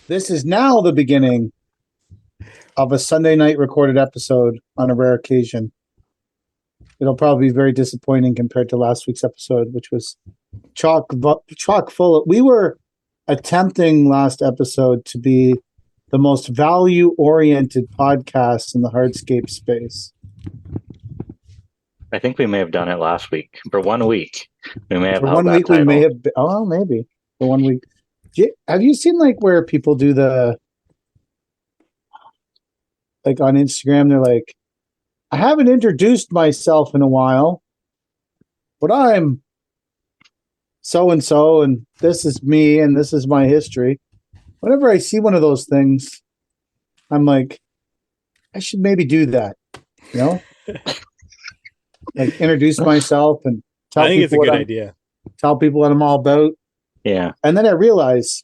This is now the beginning of a Sunday night recorded episode on a rare occasion. It'll probably be very disappointing compared to last week's episode, which was chock full. We were attempting last episode to be the most value-oriented podcast in the hardscape space. I think we may have done it last week. For 1 week, we may have For held 1 that week, title. we may have. Maybe for 1 week. Have you seen like where people do the like on Instagram? They're like, I haven't introduced myself in a while, but I'm so and so, and this is me, and this is my history. Whenever I see one of those things, I'm like, I should maybe do that, you know? Like introduce myself and I think it's a good idea. Tell people what I'm all about. Yeah. And then I realize,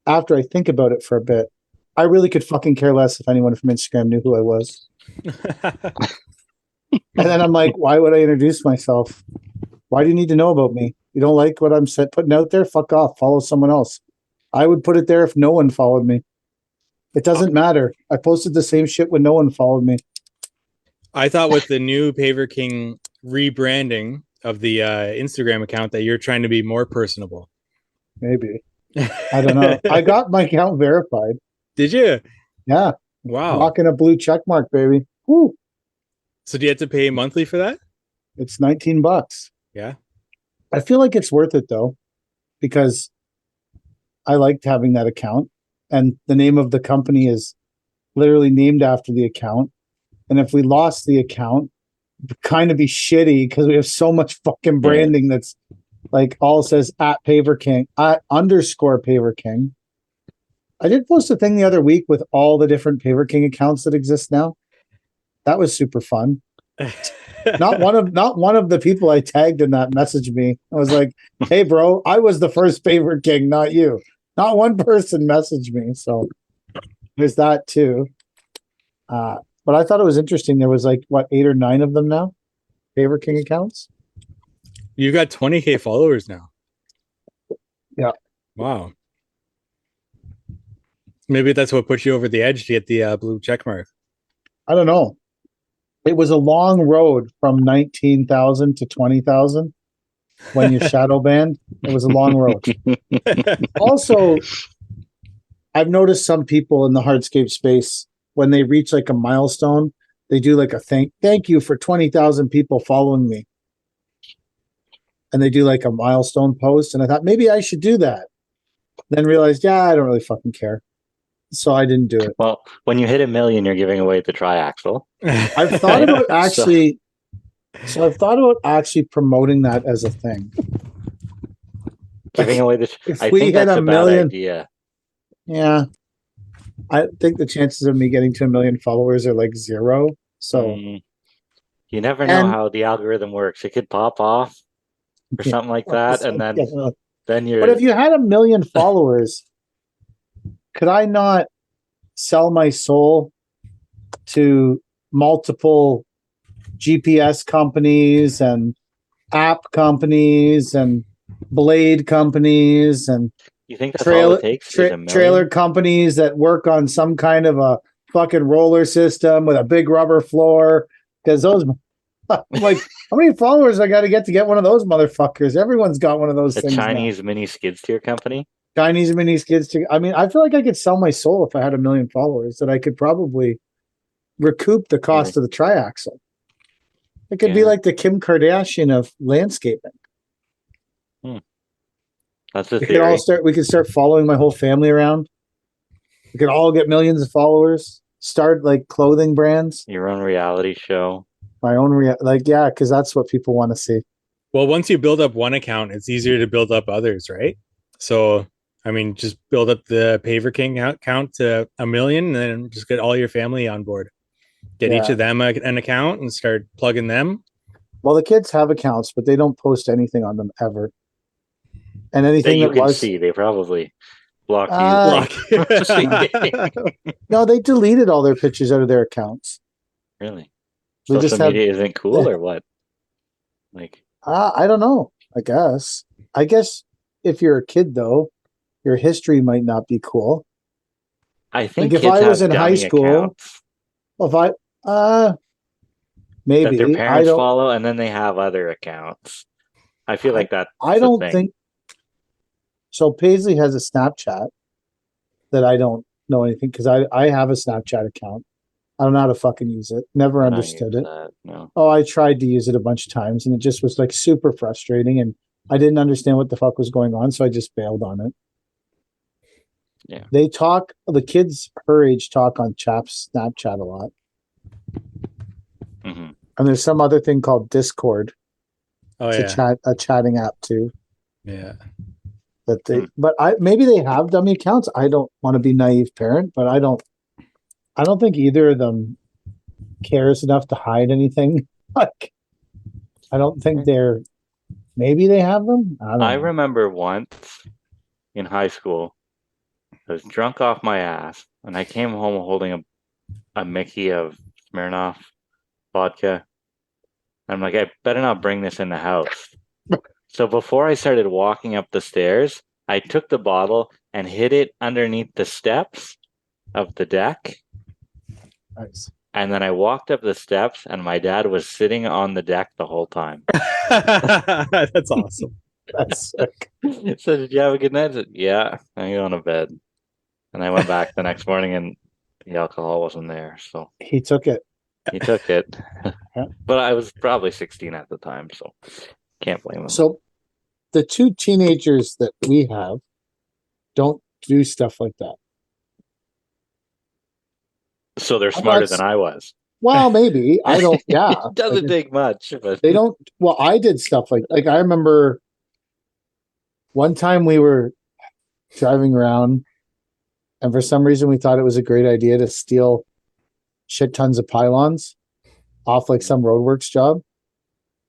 after I think about it for a bit, I really could fucking care less if anyone from Instagram knew who I was. And then I'm like, why would I introduce myself? Why do you need to know about me? You don't like what I'm putting out there? Fuck off. Follow someone else. I would put it there if no one followed me. It doesn't matter. I posted the same shit when no one followed me. I thought with the new Paver King rebranding of the Instagram account that you're trying to be more personable. Maybe. I don't know. I got my account verified. Did you? Yeah. Wow. Rocking a blue check mark, baby. Woo. So do you have to pay monthly for that? It's $19. Yeah. I feel like it's worth it though, because I liked having that account, and the name of the company is literally named after the account. And if we lost the account, it'd kind of be shitty because we have so much fucking branding that's like all says at Paver King, at _Paver King. I did post a thing the other week with all the different Paver King accounts that exist now. That was super fun. Not one of the people I tagged in that messaged me. I was like, hey bro, I was the first Paver King, not you. Not one person messaged me. So there's that too. But I thought it was interesting. There was like, what, 8 or 9 of them now? Paver King accounts? You've got 20K followers now. Yeah. Wow. Maybe that's what put you over the edge to get the blue check mark. I don't know. It was a long road from 19,000 to 20,000 when you're shadow banned. It was a long road. Also, I've noticed some people in the hardscape space, when they reach like a milestone, they do like a thank you for 20,000 people following me. And they do like a milestone post. And I thought maybe I should do that. Then realized, I don't really fucking care. So I didn't do it. Well, when you hit 1 million, you're giving away the triaxle. I've thought about actually. So I've thought about actually promoting that as a thing. Giving away the. If I we think hit that's a a bad million, idea. yeah, I think the chances of me getting to 1 million followers are like 0. So you never know how the algorithm works. It could pop off or something like that, and then you're. But if you had 1 million followers, could I not sell my soul to multiple GPS companies and app companies and blade companies and you think that's all it takes? Trailer companies that work on some kind of a fucking roller system with a big rubber floor? Because those, like, how many followers I got to get one of those motherfuckers? Everyone's got one of those things. Chinese mini skid steer company. Chinese mini skids. I mean, I feel like I could sell my soul if I had 1 million followers. That I could probably recoup the cost of the triaxle. It could be like the Kim Kardashian of landscaping. That's the theory. We could start following my whole family around. We could all get millions of followers. Start like clothing brands. Your own reality show. My own because that's what people want to see. Well, once you build up one account, it's easier to build up others, right? So, I mean, just build up the Paver King account to 1 million, and then just get all your family on board. Get each of them an account and start plugging them. Well, the kids have accounts, but they don't post anything on them ever. And anything that you can see, they probably block you. No, they deleted all their pictures out of their accounts. Really? Social media isn't cool or what? Like, I don't know. I guess if you're a kid though, your history might not be cool. I think Like if kids I was have in high dummy school, accounts if I that their maybe I parents don't follow, and then they have other accounts. I feel I, like that's I the don't thing. think so. Paisley has a Snapchat that I don't know anything because I have a Snapchat account. I don't know how to fucking use it. Never I don't understood use it. that. No. Oh, I tried to use it a bunch of times and it just was like super frustrating and I didn't understand what the fuck was going on, so I just bailed on it. Yeah. The kids her age talk on Chap's Snapchat a lot. Mm-hmm. And there's some other thing called Discord. Oh It's yeah. a chatting app too. Yeah. That but maybe they have dummy accounts. I don't want to be naive parent, but I don't think either of them cares enough to hide anything. Like I don't think maybe they have them. I don't I know. remember once in high school, I was drunk off my ass, and I came home holding a Mickey of Smirnoff vodka. I'm like, I better not bring this in the house. So before I started walking up the stairs, I took the bottle and hid it underneath the steps of the deck. Nice. And then I walked up the steps, and my dad was sitting on the deck the whole time. That's awesome. That's sick. So, did you have a good night? I said, yeah, I'm going to bed. And I went back the next morning, and the alcohol wasn't there. So He took it. he took it. Yeah. But I was probably 16 at the time, so can't blame him. So the two teenagers that we have don't do stuff like that. So they're smarter than I was. Well, maybe. I don't, yeah. It doesn't take much, but They don't, well, I did stuff like I remember one time we were driving around and for some reason we thought it was a great idea to steal shit tons of pylons off like some roadworks job.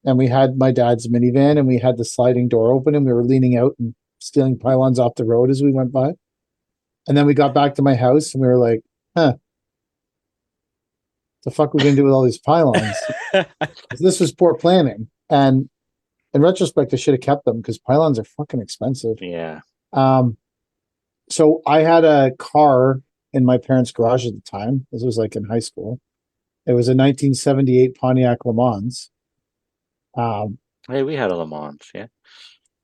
And we had my dad's minivan and we had the sliding door open and we were leaning out and stealing pylons off the road as we went by. And then we got back to my house and we were like, the fuck are we gonna do with all these pylons? This was poor planning. And in retrospect, I should have kept them because pylons are fucking expensive. yeah. So I had a car in my parents' garage at the time. This was like in high school. It was a 1978 Pontiac Le Mans. Hey, we had a Le Mans, yeah.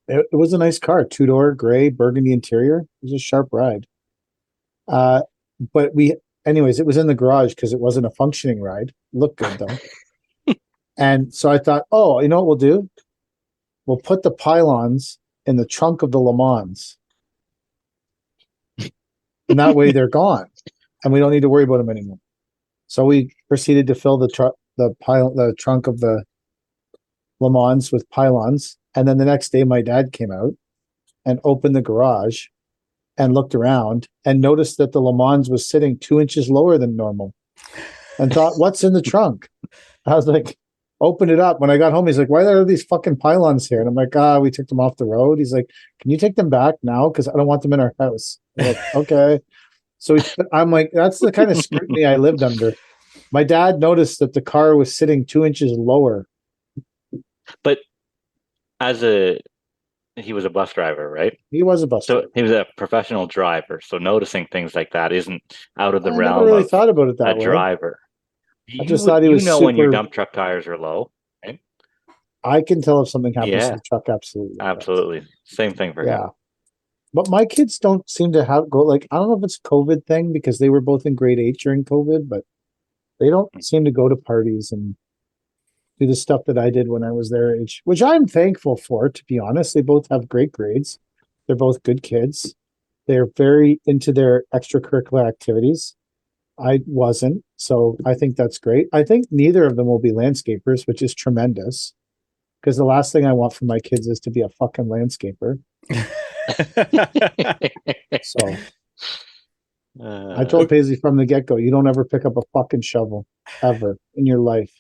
It was a nice car, two-door, gray, burgundy interior. It was a sharp ride. But anyways, it was in the garage because it wasn't a functioning ride. It looked good though. And so I thought, oh, you know what we'll do? We'll put the pylons in the trunk of the Le Mans. And that way they're gone. And we don't need to worry about them anymore. So we proceeded to fill the trunk of the Le Mans with pylons. And then the next day my dad came out and opened the garage and looked around and noticed that the Le Mans was sitting 2 inches lower than normal and thought, what's in the trunk? I was like, open it up. When I got home, he's like, why are these fucking pylons here? And I'm like, we took them off the road. He's like, can you take them back now? Because I don't want them in our house. I'm like, okay. So I'm like, that's the kind of scrutiny I lived under. My dad noticed that the car was sitting 2 inches lower. But he was a bus driver, right? He was a bus driver. So he was a professional driver. So noticing things like that isn't out of the realm never really of thought about it that a way. driver. I just thought he was when your dump truck tires are low, right? I can tell if something happens to the truck. Absolutely. Absolutely. Same thing for him. But my kids don't seem to I don't know if it's a COVID thing because they were both in grade 8 during COVID, but they don't seem to go to parties and do the stuff that I did when I was their age, which I'm thankful for, to be honest. They both have great grades. They're both good kids. They're very into their extracurricular activities. I wasn't, so I think that's great. I think neither of them will be landscapers, which is tremendous. Because the last thing I want for my kids is to be a fucking landscaper. So I told Paisley from the get-go, you don't ever pick up a fucking shovel ever in your life.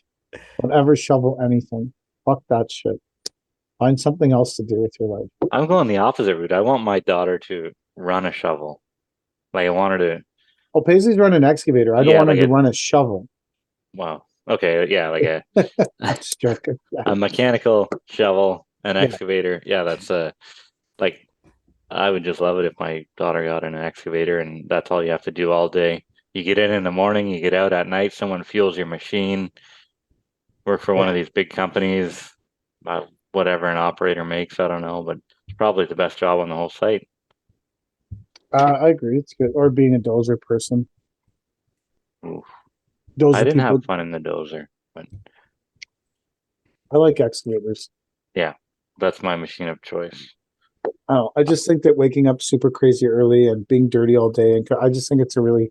Don't ever shovel anything. Fuck that shit. Find something else to do with your life. I'm going the opposite route. I want my daughter to run a shovel. Like I want her to. Oh, Paisley's running an excavator. I don't want her to run a shovel. Wow. Okay. Yeah, like a mechanical shovel, an excavator. Yeah, that's like I would just love it if my daughter got an excavator and that's all you have to do all day. You get in the morning, you get out at night, someone fuels your machine, work for one Yeah. of these big companies, whatever an operator makes, I don't know, but it's probably the best job on the whole site. I agree. It's good. Or being a dozer person. Oof. I Dozer didn't people. have fun in the dozer, but I like excavators. yeah, that's my machine of choice. I don't know. I just think that waking up super crazy early and being dirty all day, and I just think it's a really.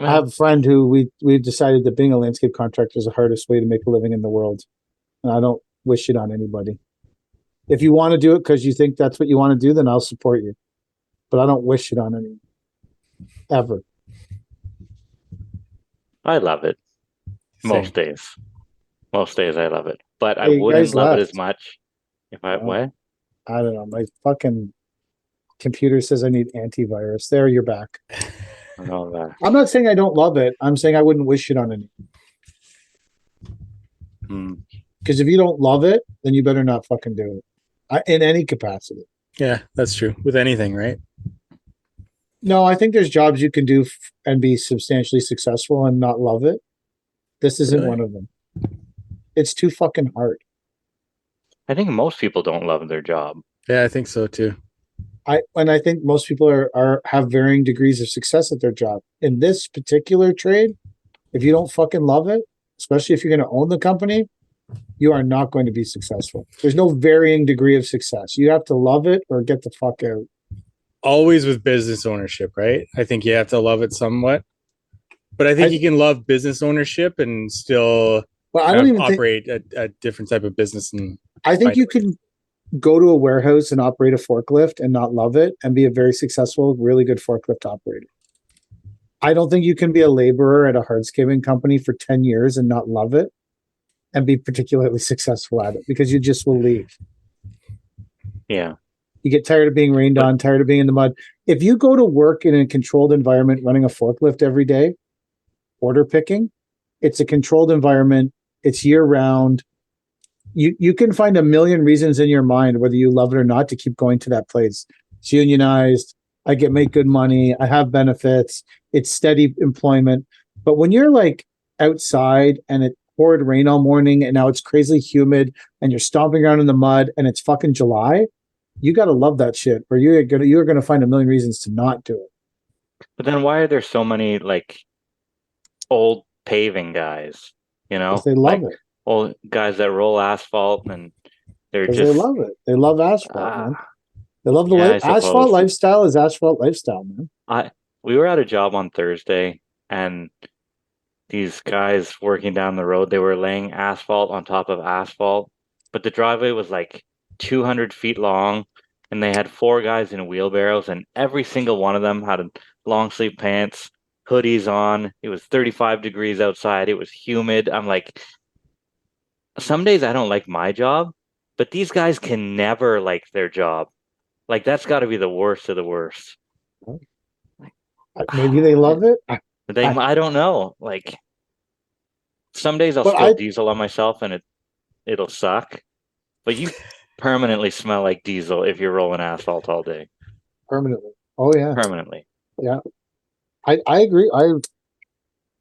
I Well, have a friend who we decided that being a landscape contractor is the hardest way to make a living in the world, and I don't wish it on anybody. If you want to do it because you think that's what you want to do, then I'll support you. But I don't wish it on anyone ever. I love it Same. most days. Most days I love it, but I Hey, you wouldn't guys love it as left. much if I Oh, what? I don't know. My fucking computer says I need antivirus. There, you're back. I know that. I'm not saying I don't love it. I'm saying I wouldn't wish it on anyone. Hmm. Because if you don't love it, then you better not fucking do it. In any capacity. Yeah, that's true. With anything, right? No, I think there's jobs you can do and be substantially successful and not love it. This isn't Really? one of them. It's too fucking hard. I think most people don't love their job. Yeah, I think so too. I think most people are have varying degrees of success at their job. In this particular trade, if you don't fucking love it, especially if you're going to own the company, you are not going to be successful. There's no varying degree of success. You have to love it or get the fuck out. Always with business ownership, right? I think you have to love it somewhat. But I think you can love business ownership and still Well, I kind don't of even think. operate a different type of business. And I think you can go to a warehouse and operate a forklift and not love it and be a very successful, really good forklift operator. I don't think you can be a laborer at a hardscaping company for 10 years and not love it and be particularly successful at it because you just will leave. Yeah. You get tired of being rained on, tired of being in the mud. If you go to work in a controlled environment running a forklift every day, order picking, it's a controlled environment, it's year round. You can find a million reasons in your mind, whether you love it or not, to keep going to that place. It's unionized. I make good money. I have benefits. It's steady employment. But when you're like outside and it poured rain all morning and now it's crazily humid and you're stomping around in the mud and it's fucking July, you got to love that shit, or you're gonna find a million reasons to not do it. But then why are there so many like old paving guys? You Because know, they love like it. old guys that roll asphalt and they're Because they just love it. They love asphalt, man. They love the yeah, life. I Asphalt suppose. lifestyle is asphalt lifestyle, man. We were at a job on Thursday and these guys working down the road, they were laying asphalt on top of asphalt, but the driveway was like 200 feet long, and they had four guys in wheelbarrows, and every single one of them had long sleeve pants, hoodies on. It was 35 degrees outside. It was humid. I'm like, some days I don't like my job, but these guys can never like their job. Like that's got to be the worst of the worst. Maybe they love it. I don't know. Like some days I'll But spill I diesel on myself and it'll suck. But you permanently smell like diesel if you're rolling asphalt all day. permanently. Oh yeah, Permanently. yeah. I agree.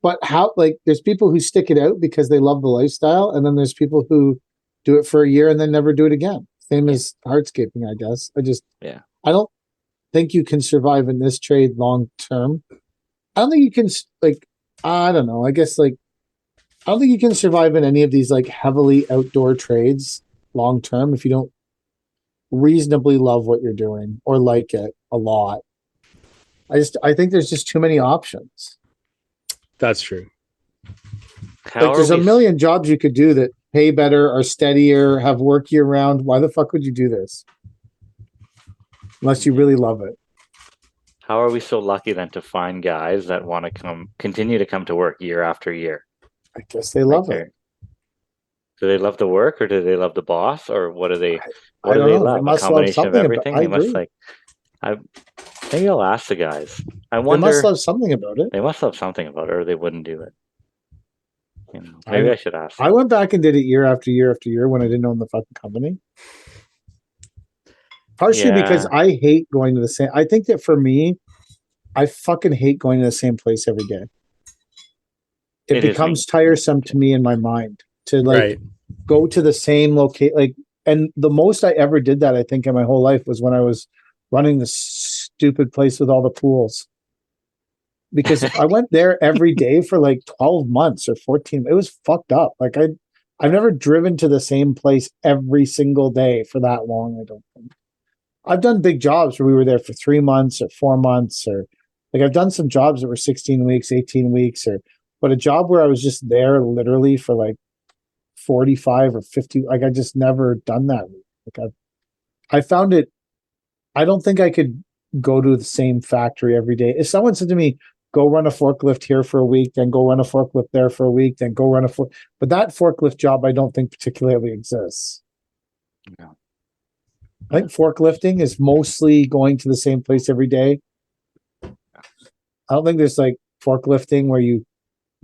But how, like, there's people who stick it out because they love the lifestyle, and then there's people who do it for a year and then never do it again. Same Yeah. as hardscaping, I guess. Yeah. I don't think you can survive in this trade long term. I don't think you can like. I don't know. I guess like I don't think you can survive in any of these like heavily outdoor trades long term if you don't reasonably love what you're doing or like it a lot. I think there's just too many options. That's true. How Like are there's a we million jobs you could do that pay better, are steadier, have work year round. Why the fuck would you do this? Unless you really love it. how are we so lucky then to find guys that want to continue to come to work year after year? I guess they Like love it. do they love the work or do they love the boss or what do they I don't know. They love? A must love combination of something about everything? I They must agree. like I maybe I'll ask the guys. I They must wonder love something about it. they must love something about it or they wouldn't do it. You know, I maybe I should ask I them. went back and did it year after year after year when I didn't own the fucking company. Partially because Yeah. I hate going to the same. I think that for me, I fucking hate going to the same place every day. It It is becomes me. tiresome to me in my mind to like Right. go to the same locate. Like, and the most I ever did that, I think, in my whole life was when I was running the stupid place with all the pools. Because I went there every day for like 12 months or 14. It was fucked up. Like I've never driven to the same place every single day for that long. I don't think. I've done big jobs where we were there for 3 months or 4 months, or like I've done some jobs that were 16 weeks, 18 weeks, or but a job where I was just there literally for like 45 or 50. Like I just never done that. Like I found it. I don't think I could go to the same factory every day. If someone said to me, go run a forklift here for a week, then go run a forklift there for a week, then go run a fork. But that forklift job, I don't think particularly exists. No. I think forklifting is mostly going to the same place every day. I don't think there's like forklifting where you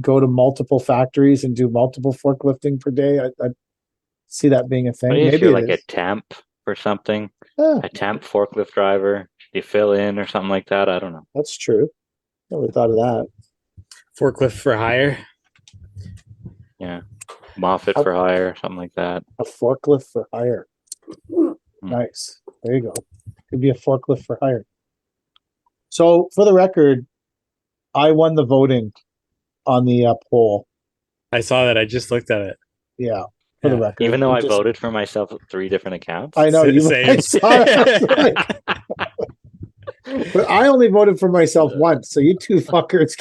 go to multiple factories and do multiple forklifting per day. I see that being a thing. Maybe if Maybe you're it like a is. temp or something, Yeah, a temp forklift driver, you fill in or something like that. I don't know. that's true. Never thought of that. Forklift for hire. Yeah. Moffat A, for hire, something like that. a forklift for hire. Nice. There you go. Could be a forklift for hire. So, for the record, I won the voting on the poll. I saw that. I just looked at it. Yeah, for the Yeah. record. Even though I Just- voted for myself with 3 different accounts. I know you. Same. I saw it. I was like, but I only voted for myself once, so you two fuckers.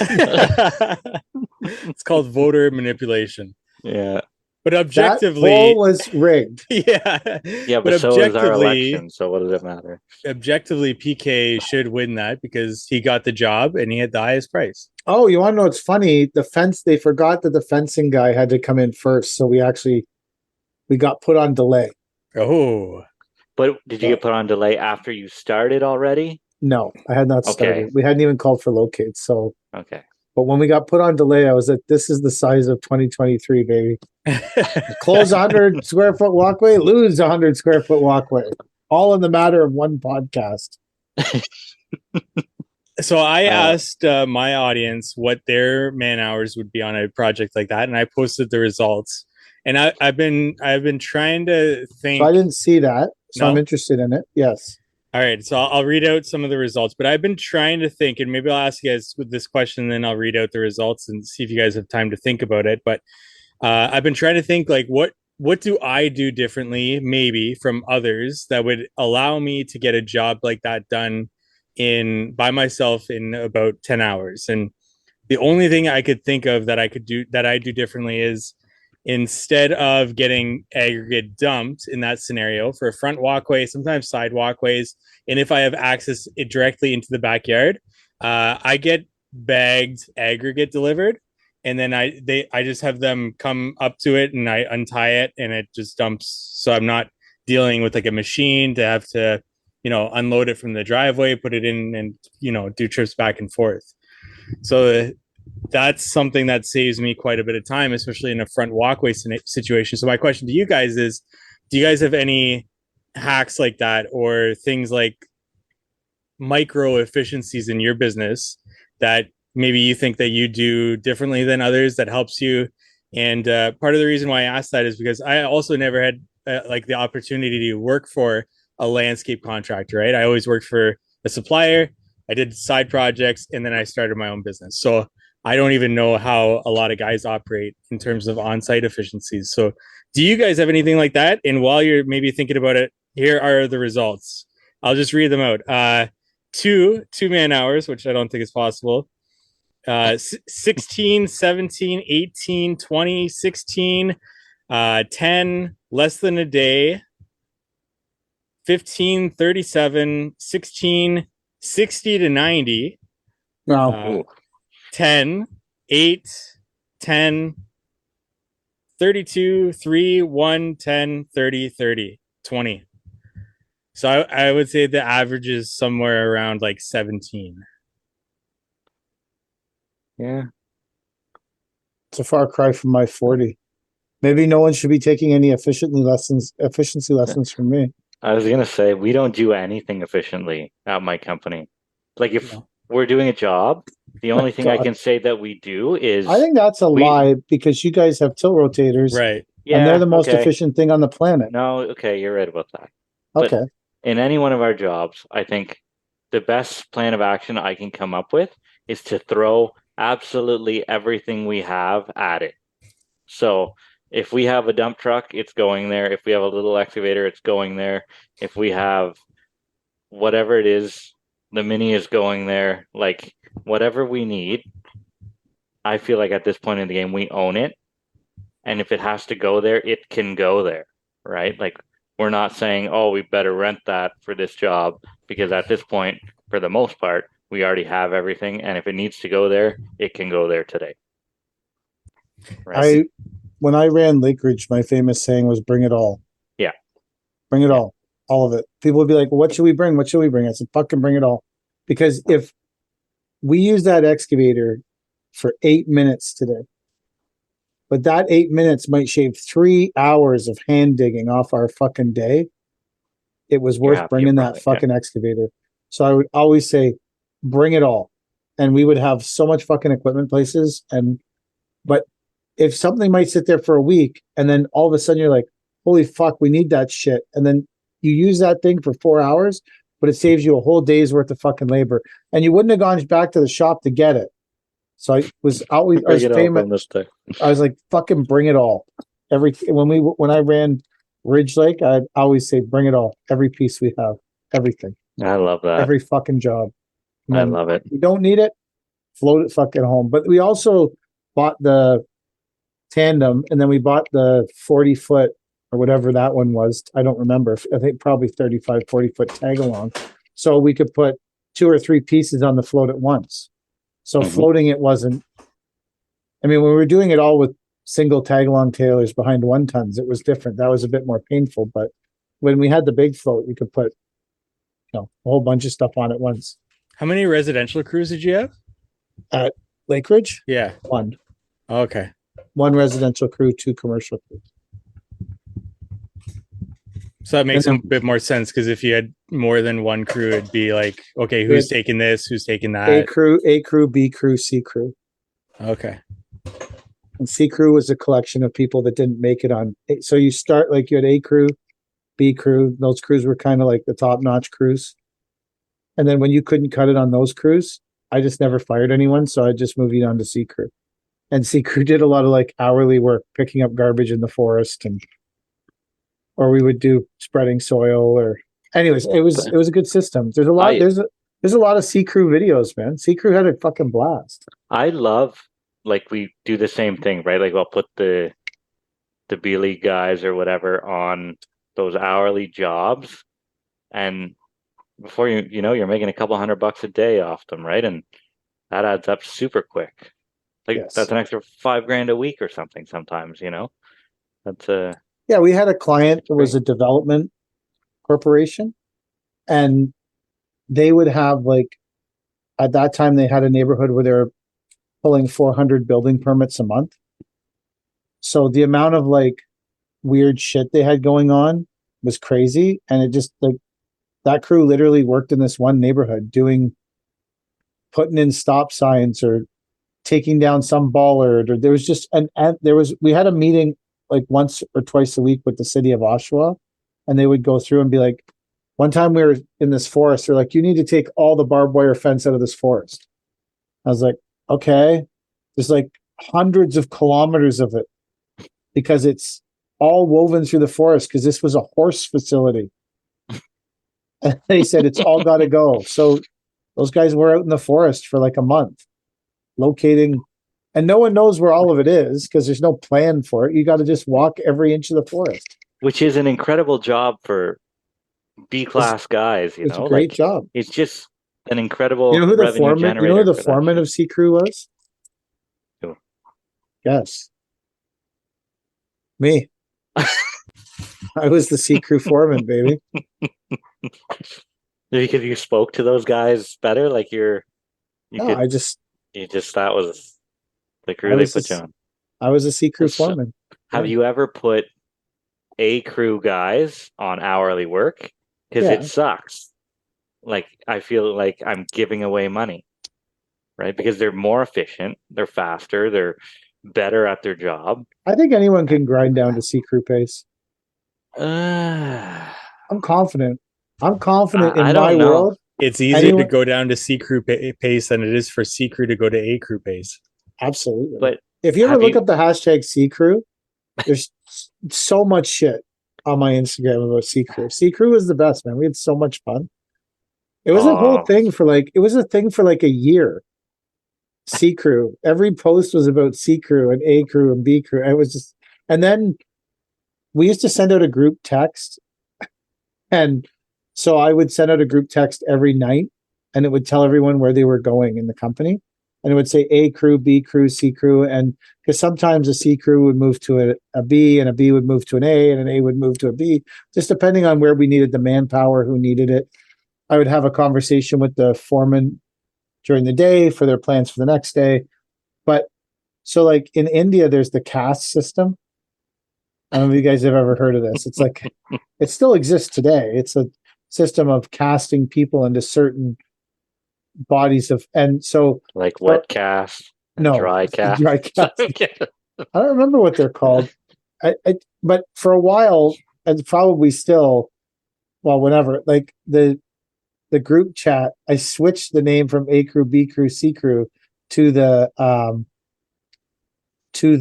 It's called voter manipulation. Yeah. But That objectively, poll was rigged. yeah. Yeah, but so is our election. So what does it matter? Objectively, PK should win that because he got the job and he had the highest price. Oh, you want to know what's funny? The fence, they forgot that the fencing guy had to come in first. So we got put on delay. Oh, But did you get put on delay after you started already? No, I had not started. Okay. We hadn't even called for locates. So, Okay. but when we got put on delay, I was like, this is the size of 2023, baby. Close 100 square foot walkway, lose 100 square foot walkway. All in the matter of one podcast. So I asked my audience what their man hours would be on a project like that, and I posted the results. And I've been trying to think. So I didn't see that. So No? I'm interested in it. Yes. All right, so I'll read out some of the results, but I've been trying to think, and maybe I'll ask you guys with this question, and then I'll read out the results and see if you guys have time to think about it. But I've been trying to think, like, what do I do differently, maybe from others, that would allow me to get a job like that done by myself in about 10 hours. And the only thing I could think of that I do differently is, instead of getting aggregate dumped in that scenario for a front walkway, sometimes side walkways, and if I have access directly into the backyard, I get bagged aggregate delivered, and then I just have them come up to it and I untie it and it just dumps. So I'm not dealing with like a machine to have to, unload it from the driveway, put it in, and do trips back and forth. So that's something that saves me quite a bit of time, especially in a front walkway situation. So my question to you guys is, do you guys have any hacks like that, or things like micro efficiencies in your business that maybe you think that you do differently than others that helps you? And part of the reason why I asked that is because I also never had like the opportunity to work for a landscape contractor, right? I always worked for a supplier. I did side projects, and then I started my own business. So I don't even know how a lot of guys operate in terms of on-site efficiencies. So do you guys have anything like that? And while you're maybe thinking about it, here are the results. I'll just read them out. Two man hours, which I don't think is possible. 16, 17, 18, 20, 16, 10, less than a day, 15, 37, 16, 60 to 90. No. 10, 8, 10, 32, 3, 1, 10, 30, 30, 20. So I would say the average is somewhere around like 17. Yeah. It's a far cry from my 40. Maybe no one should be taking any efficiency lessons from me. I was gonna say we don't do anything efficiently at my company. Like if No. we're doing a job, the only thing I God. can say that we do is I think that's a lie because you guys have tilt rotators Right. and they're yeah, the most okay. efficient thing on the planet. No, okay, you're right about that. But Okay. in any one of our jobs, I think the best plan of action I can come up with is to throw absolutely everything we have at it. So if we have a dump truck, it's going there. If we have a little excavator, it's going there. If we have whatever it is, the mini is going there. Like whatever we need, I feel like at this point in the game, we own it. And if it has to go there, it can go there, right? Like we're not saying, oh, we better rent that for this job because at this point, for the most part, we already have everything. And if it needs to go there, it can go there today. Right. When I ran Lake Ridge, my famous saying was bring it all. Yeah. Bring it all of it. People would be like, well, what should we bring? What should we bring? I said, fucking bring it all. Because if we use that excavator for 8 minutes today, but that 8 minutes might shave 3 hours of hand digging off our fucking day, it was worth bringing that fucking excavator. So I would always say, bring it all. And we would have so much fucking equipment places. But if something might sit there for a week and then all of a sudden you're like, holy fuck, we need that shit. And then you use that thing for 4 hours, but it saves you a whole day's worth of fucking labor. And you wouldn't have gone back to the shop to get it. So I was always, I was famous. I was like, fucking bring it all. When I ran Ridge Lake, I'd always say, bring it all. Every piece we have, everything. I love that. Every fucking job. I love it. We don't need it. Float it fucking home. But we also bought the tandem and then we bought the 40-foot or whatever that one was. I don't remember. I think probably 35, 40-foot tag along. So we could put 2 or 3 pieces on the float at once. So floating it wasn't, I mean, when we were doing it all with single tag along trailers behind 1-tons, it was different. That was a bit more painful. But when we had the big float, you could put, a whole bunch of stuff on at once. How many residential crews did you have? At Lake Ridge? Yeah. 1. Okay. 1 residential crew, 2 commercial crews. So that makes a bit more sense because if you had more than 1 crew, it'd be like, okay, who's taking this? Who's taking that? A crew, B crew, C crew. Okay. And C crew was a collection of people that didn't make it on. So you start like you had A crew, B crew. Those crews were kind of like the top notch crews. And then when you couldn't cut it on those crews, I just never fired anyone. So I just moved you on to C crew. And C crew did a lot of like hourly work, picking up garbage in the forest or we would do spreading soil or anyways, it was a good system. There's a lot, there's a lot of C crew videos, man. C crew had a fucking blast. I love, like we do the same thing, right? Like I'll put the B League guys or whatever on those hourly jobs. And before you're making a couple $100 a day off them, right? And that adds up super quick. Like that's an extra $5,000 a week or something sometimes, That's yeah, we had a client that was a development corporation and they would have like at that time they had a neighborhood where they were pulling 400 building permits a month. So the amount of like weird shit they had going on was crazy. And it just like that crew literally worked in this one neighborhood putting in stop signs or taking down some bollard or there was just we had a meeting like once or twice a week with the city of Oshawa and they would go through and be like, one time we were in this forest, they're like, you need to take all the barbed wire fence out of this forest. I was like, okay. There's like hundreds of kilometers of it because it's all woven through the forest because this was a horse facility. And they said it's all got to go. So those guys were out in the forest for like a month locating, and no one knows where all of it is because there's no plan for it. You got to just walk every inch of the forest. Which is an incredible job for B-class guys, It's a great job. It's just an incredible who the revenue foreman, generator. who the foreman of C Crew was? Who? Yes. Me. I was the C Crew foreman, baby. Because you spoke to those guys better, like that was the crew they put you on. I was a C Crew foreman. Have you ever put A crew guys on hourly work because Yeah. it sucks. Like, I feel like I'm giving away money, right? Because they're more efficient, they're faster, they're better at their job. I think anyone can grind down to C crew pace. I I'm confident. I'm confident in my don't know. world. It's easier to Anyone, go down to C crew pace than it is for C crew to go to A crew pace. absolutely. But If you ever have look you? up the hashtag C crew, there's so much shit on my Instagram about C crew. C crew is the best, man. We had so much fun. It was a whole Oh, thing for like it was a thing for like a year. C crew. Every post was about C crew and A crew and B crew. It was just, and then we used to send out a group text, and so I would send out a group text every night, and it would tell everyone where they were going in the company, and it would say A crew, B crew, C crew, and because sometimes a C crew would move to a B, and a B would move to an A, and an A would move to a B, just depending on where we needed the manpower, who needed it. I would have a conversation with the foreman during the day for their plans for the next day. But so, like in India, there's the caste system. I don't know if you guys have ever heard of this. It's like it still exists today. It's a system of casting people into certain bodies of, and so like for, wet cast and no, dry cast. dry cast. Okay. I don't remember what they're called. But for a while, and probably still, well, whenever, like the group chat, I switched the name from A crew, B crew, C crew to to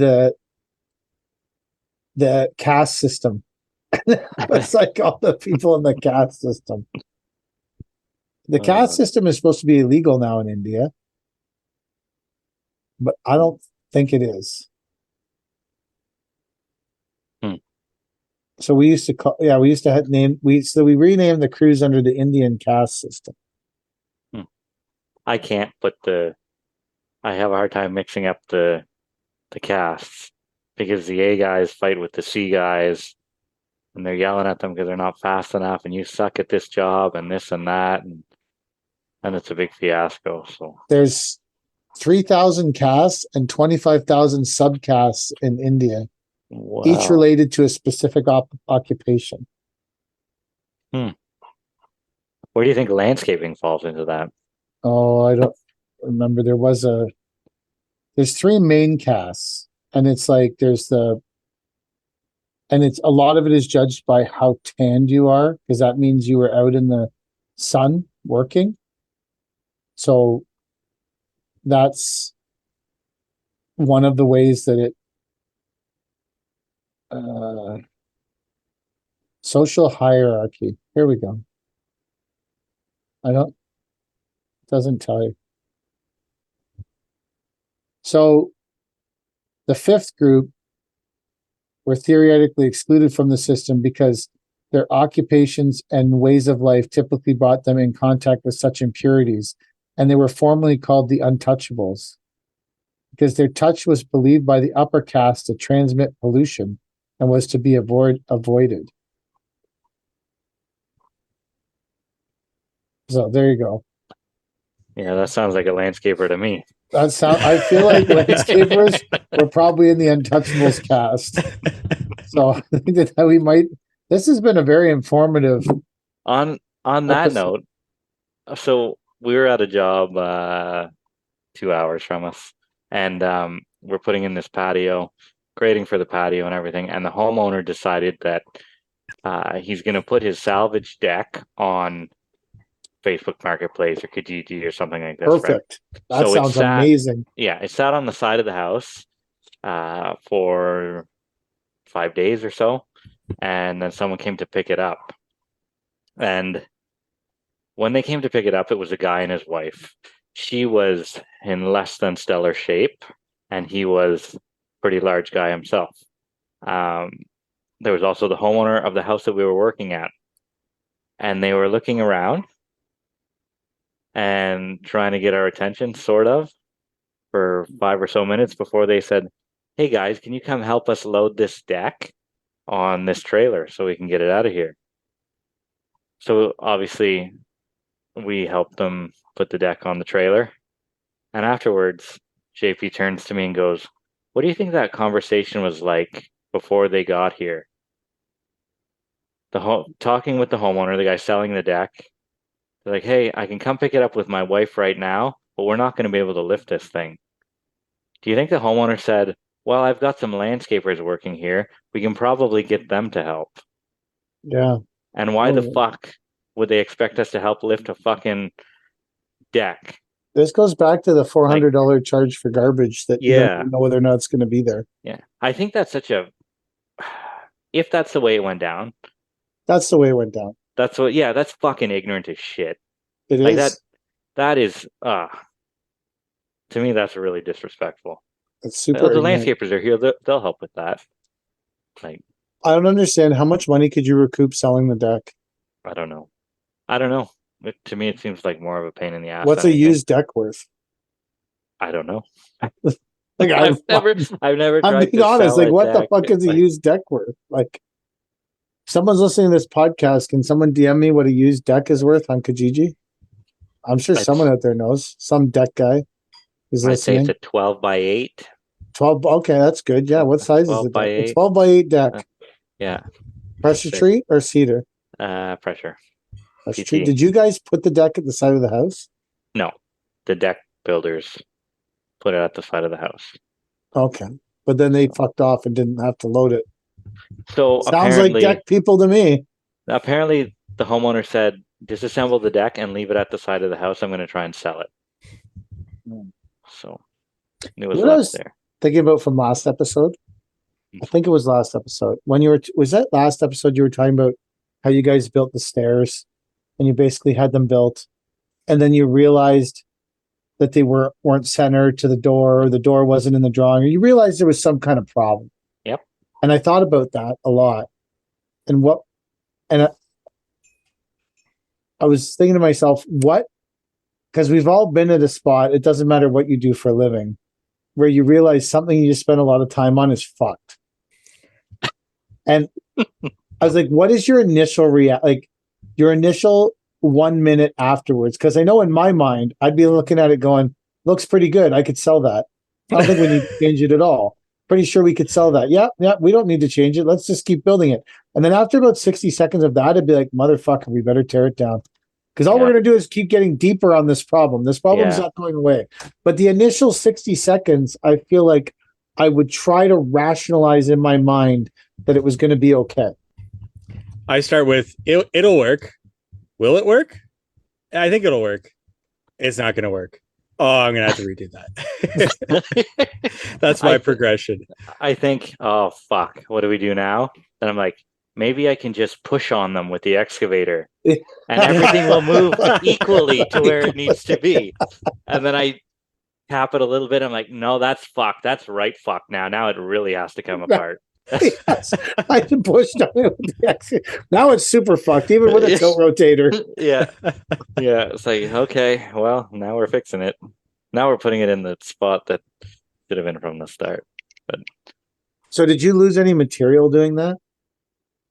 the caste system. It's like all the people in the caste system. The caste system is supposed to be illegal now in India, but I don't think it is. Hmm. So we used to call, yeah, we used to have we renamed the crews under the Indian caste system. I can't put I have a hard time mixing up the casts because the A guys fight with the C guys and they're yelling at them because they're not fast enough and you suck at this job and this and that and it's a big fiasco. So There's 3,000 castes and 25,000 subcastes in India, each wow. related to a specific occupation. Where do you think landscaping falls into that? Oh, I don't remember. There's three main castes, and it's like and it's a lot of it is judged by how tanned you are, because that means you were out in the sun working. So that's one of the ways that social hierarchy. Here we go. Doesn't tell you. So the fifth group were theoretically excluded from the system because their occupations and ways of life typically brought them in contact with such impurities, and they were formerly called the untouchables because their touch was believed by the upper caste to transmit pollution and was to be avoided. So there you go. Yeah, that sounds like a landscaper to me. I feel like landscapers were probably in the untouchables cast. So I think that we might. This has been a very informative. On that note, so we were at a job 2 hours from us, and we're putting in this patio, grading for the patio and everything, and the homeowner decided that he's going to put his salvage deck on Facebook Marketplace or Kijiji or something like this. Perfect. Right? That so sounds amazing. Yeah, it sat on the side of the house for 5 days or so, and then someone came to pick it up. And when they came to pick it up, it was a guy and his wife. She was in less than stellar shape, and he was a pretty large guy himself. There was also the homeowner of the house that we were working at, and they were looking around and trying to get our attention, sort of, for 5 or so minutes before they said, "Hey guys, can you come help us load this deck on this trailer so we can get it out of here?" So obviously, we helped them put the deck on the trailer. And afterwards, JP turns to me and goes, "What do you think that conversation was like before they got here?" talking with the homeowner, the guy selling the deck. They're like, hey, I can come pick it up with my wife right now, but we're not going to be able to lift this thing. Do you think the homeowner said, well, I've got some landscapers working here. We can probably get them to help. Yeah. And why the Oh. fuck would they expect us to help lift a fucking deck? This goes back to the $400 charge for garbage that you don't even know whether or not it's going to be there. Yeah. I think that's if that's the way it went down. That's the way it went down. That's fucking ignorant as shit. It Like is. that is, to me, that's really disrespectful. It's super The ignorant. landscapers are here. They'll help with that. Like, I don't understand. How much money could you recoup selling the deck? I don't know. To me, it seems like more of a pain in the ass. What's a used deck worth? I don't know. Like I've never I'm tried being to honest. sell Like, a what the deck. fuck is a used deck worth? Like, someone's listening to this podcast. Can someone DM me what a used deck is worth on Kijiji? I'm sure someone out there knows. Some deck guy is I'd say listening. it's a 12x8. 12. Okay, that's good. Yeah. What size is the 12 by deck? A 8. 12x8 deck. Yeah. Pressure treat or cedar? Pressure. Pressure PT. treat. Did you guys put the deck at the side of the house? No, the deck builders put it at the side of the house. Okay, but then they fucked off and didn't have to load it. So Sounds like deck people to me. Apparently, the homeowner said, disassemble the deck and leave it at the side of the house. I'm going to try and sell it. So it was left there. Thinking about from last episode. I think it was last episode. When was that last episode you were talking about how you guys built the stairs and you basically had them built and then you realized that they weren't centered to the door wasn't in the drawing, or you realized there was some kind of problem. Yep. And I thought about that a lot. And I was thinking to myself, because we've all been at a spot, it doesn't matter what you do for a living, where you realize something you just spent a lot of time on is fucked. And I was like, what is your initial your initial 1 minute afterwards? Because I know in my mind, I'd be looking at it going, looks pretty good. I could sell that. I don't think we need to change it at all. Pretty sure we could sell that. Yeah, we don't need to change it. Let's just keep building it. And then after about 60 seconds of that, I'd be like, motherfucker, we better tear it down. Because all we're going to do is keep getting deeper on this problem. This problem's not going away. But the initial 60 seconds, I feel like I would try to rationalize in my mind that it was going to be okay. I start with, it'll work. Will it work? I think it'll work. It's not going to work. Oh, I'm going to have to redo that. That's my progression. I think, oh, fuck. What do we do now? Then I'm like, maybe I can just push on them with the excavator and everything will move equally to where it needs to be. And then I tap it a little bit. I'm like, no, that's fuck. That's right fuck now. Now it really has to come apart. Yes, I pushed on it with the excavator. Now it's super fucked, even with a tilt rotator. Yeah. It's like, okay, well, now we're fixing it. Now we're putting it in the spot that should have been from the start. But so did you lose any material doing that?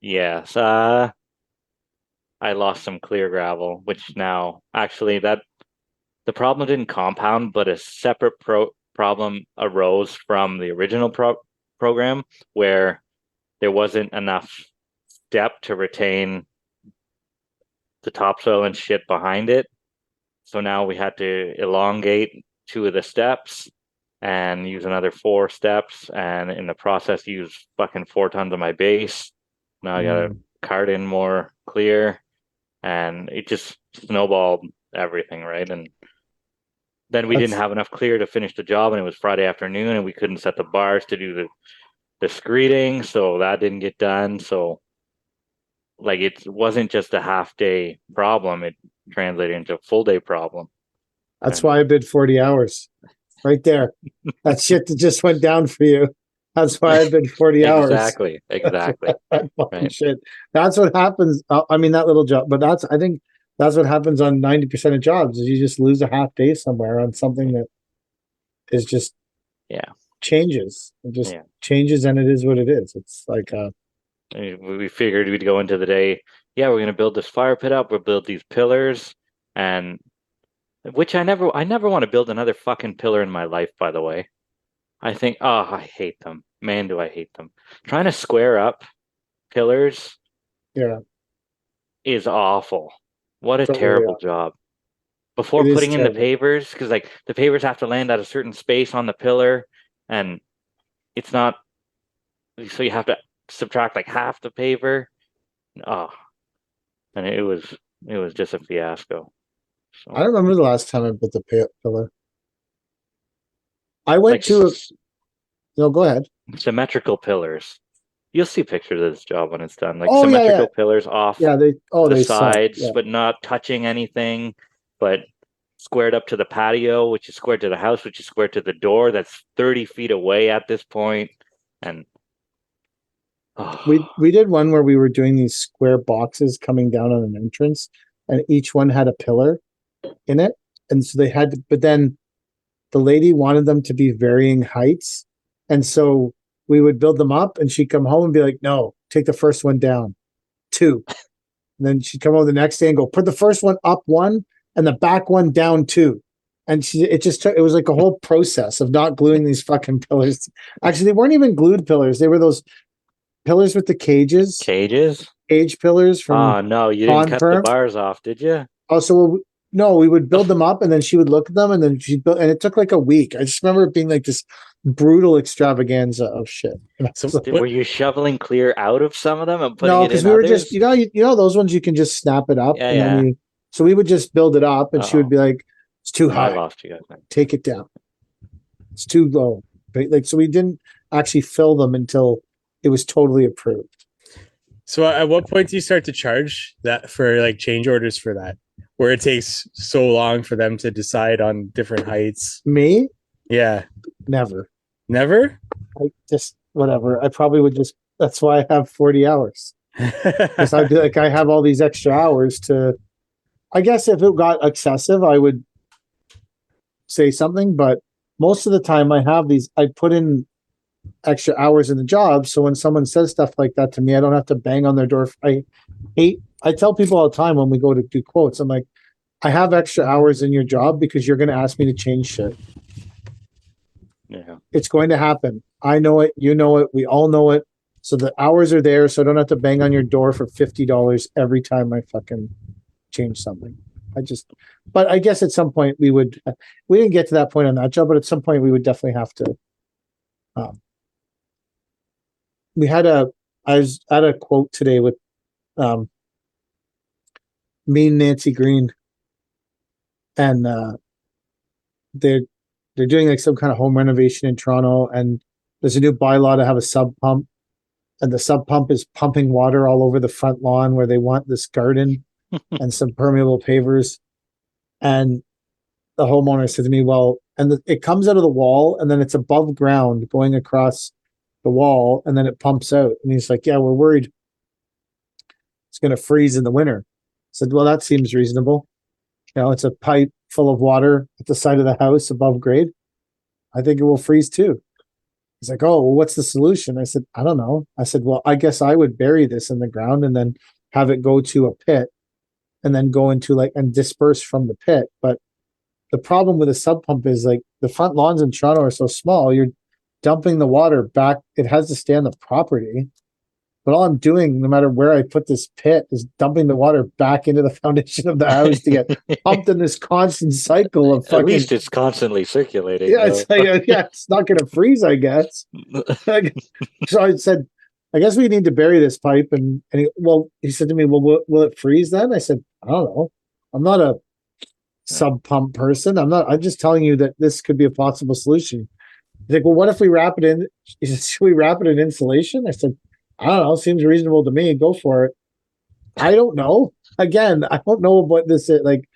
Yes. I lost some clear gravel, which now actually the problem didn't compound, but a separate problem arose from the original program where there wasn't enough depth to retain the topsoil and shit behind it. So now we had to elongate 2 of the steps and use another 4 steps, and in the process use fucking 4 tons of my base. Now I gotta cart in more clear, and it just snowballed everything, right? And then we didn't have enough clear to finish the job, and it was Friday afternoon, and we couldn't set the bars to do the screeding, so that didn't get done. So like it wasn't just a half day problem, it translated into a full day problem. That's why I bid 40 hours. Right there. That shit that just went down for you. That's why I bid 40 hours. Exactly. Right. Shit. That's what happens. I mean, that little job, but I think that's what happens on 90% of jobs is you just lose a half day somewhere on something that is just changes. It just changes, and it is what it is. It's like we figured we'd go into the day, we're gonna build this fire pit up, we'll build these pillars, and which I never want to build another fucking pillar in my life, by the way. I think, I hate them. Man, do I hate them. Trying to square up pillars. Yeah. is awful. What a Totally, terrible job. Before It is putting in the terrible. pavers, because like the pavers have to land at a certain space on the pillar, and it's not, so you have to subtract like half the paver. Oh, and it was just a fiasco. I don't So remember the last time I built a pillar. I went like to a, no, go ahead. symmetrical pillars. You'll see pictures of this job when it's done. Like Oh yeah, yeah, symmetrical pillars off yeah. the They suck. sides, Yeah, but not touching anything, but squared up to the patio, which is squared to the house, which is squared to the door. That's 30 feet away at this point. And we did one where we were doing these square boxes coming down on an entrance, and each one had a pillar in it, and so they had to, but then the lady wanted them to be varying heights, and so we would build them up, and she'd come home and be like, "No, take the first one down, two." And then she'd come home the next day and go, "Put the first one up one and the back one down two." And it just took, it was like a whole process of not gluing these fucking pillars. Actually, they weren't even glued pillars. They were those pillars with the cages? cage pillars from Oh no, you didn't Pond cut the Perm. bars off, did you? Also, no, we would build them up and then she would look at them and then she'd build, and it took like a week. I just remember it being like this brutal extravaganza of shit. So Were you shoveling clear out of some of them and putting No, it because in we were others? just, you know, those ones you can just snap it up Yeah, and then yeah. so we would just build it up and she would Uh-oh. be like, "It's too I high. lost you guys. Take it down. It's too low." Right? Like, so we didn't actually fill them until it was totally approved. So at what point do you start to charge that for like change orders for that, where it takes so long for them to decide on different heights? Me? Yeah. Never. Never? I just, whatever. I probably would just, that's why I have 40 hours. Because I'd be like, I have all these extra hours to, I guess if it got excessive, I would say something, but most of the time I put in extra hours in the job. So when someone says stuff like that to me, I don't have to bang on their door. I tell people all the time when we go to do quotes, I'm like, I have extra hours in your job because you're going to ask me to change shit. Yeah. It's going to happen. I know it. You know it. We all know it. So the hours are there. So I don't have to bang on your door for $50 every time I fucking change something. But I guess at some point we didn't get to that point on that job, but at some point we would definitely have to. I was at a quote today with me and Nancy Green, and they're doing like some kind of home renovation in Toronto, and there's a new bylaw to have a sub pump, and the sub pump is pumping water all over the front lawn where they want this garden and some permeable pavers. And the homeowner said to me, "Well, it comes out of the wall and then it's above ground going across the wall and then it pumps out." And he's like, "Yeah, we're worried it's going to freeze in the winter." I said, "Well, that seems reasonable. You know, it's a pipe full of water at the side of the house above grade. I think it will freeze too." He's like, "Oh, well, what's the solution?" I said, "I don't know." I said, "Well, I guess I would bury this in the ground and then have it go to a pit and then go into and disperse from the pit." But the problem with a sub pump is like the front lawns in Toronto are so small, you're dumping the water back. It has to stay on the property. But all I'm doing, no matter where I put this pit, is dumping the water back into the foundation of the house to get pumped in this constant cycle of fucking. At least it's constantly circulating. Yeah, it's like, yeah, it's not going to freeze, I guess. So I said, "I guess we need to bury this pipe." And he said to me, "Well, will it freeze then?" I said, "I don't know. I'm not a sub pump person. I'm just telling you that this could be a possible solution." He's like, "Well, what if we wrap it in? Should we wrap it in insulation?" I said, "I don't know. Seems reasonable to me. Go for it." I don't know. Again, I don't know what this is. Like,